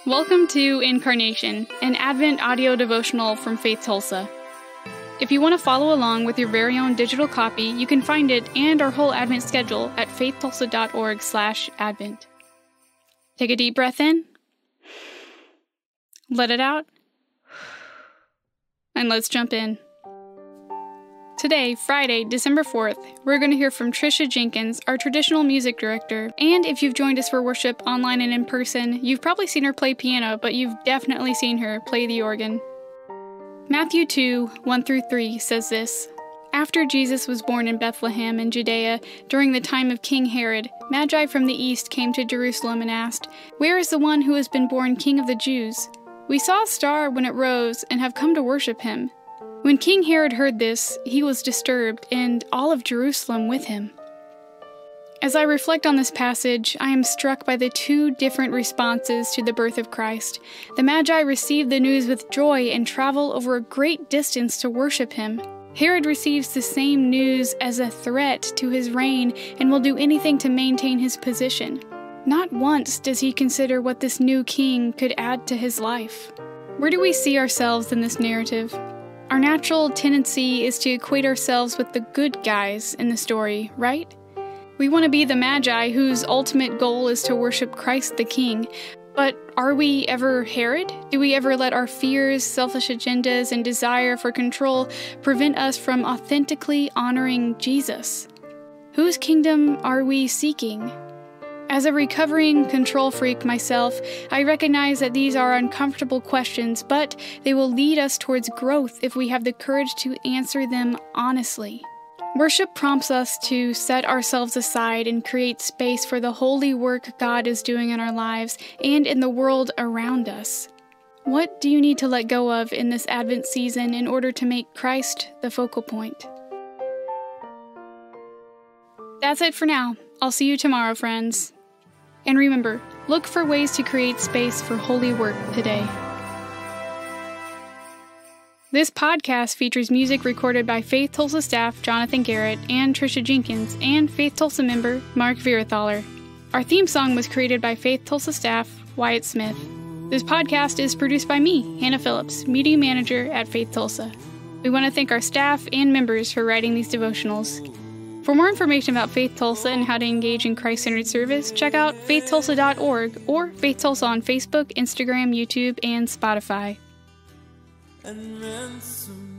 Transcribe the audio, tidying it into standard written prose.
Welcome to Incarnation, an Advent audio devotional from Faith Tulsa. If you want to follow along with your very own digital copy, you can find it and our whole Advent schedule at faithtulsa.org/Advent. Take a deep breath in, let it out, and let's jump in. Today, Friday, December 4th, we're going to hear from Tricia Jenkins, our traditional music director, and if you've joined us for worship online and in person, you've probably seen her play piano, but you've definitely seen her play the organ. Matthew 2:1-3 says this: After Jesus was born in Bethlehem in Judea, during the time of King Herod, Magi from the east came to Jerusalem and asked, "Where is the one who has been born King of the Jews? We saw a star when it rose and have come to worship him." When King Herod heard this, he was disturbed, and all of Jerusalem with him. As I reflect on this passage, I am struck by the two different responses to the birth of Christ. The Magi receive the news with joy and travel over a great distance to worship him. Herod receives the same news as a threat to his reign and will do anything to maintain his position. Not once does he consider what this new king could add to his life. Where do we see ourselves in this narrative? Our natural tendency is to equate ourselves with the good guys in the story, right? We want to be the Magi whose ultimate goal is to worship Christ the King. But are we ever Herod? Do we ever let our fears, selfish agendas, and desire for control prevent us from authentically honoring Jesus? Whose kingdom are we seeking? As a recovering control freak myself, I recognize that these are uncomfortable questions, but they will lead us towards growth if we have the courage to answer them honestly. Worship prompts us to set ourselves aside and create space for the holy work God is doing in our lives and in the world around us. What do you need to let go of in this Advent season in order to make Christ the focal point? That's it for now. I'll see you tomorrow, friends. And remember, look for ways to create space for holy work today. This podcast features music recorded by Faith Tulsa staff Jonathan Garrett and Tricia Jenkins and Faith Tulsa member Mark Virathaler. Our theme song was created by Faith Tulsa staff Wyatt Smith. This podcast is produced by me, Hannah Phillips, media manager at Faith Tulsa. We want to thank our staff and members for writing these devotionals. For more information about Faith Tulsa and how to engage in Christ-centered service, check out faithtulsa.org or Faith Tulsa on Facebook, Instagram, YouTube, and Spotify. And ransom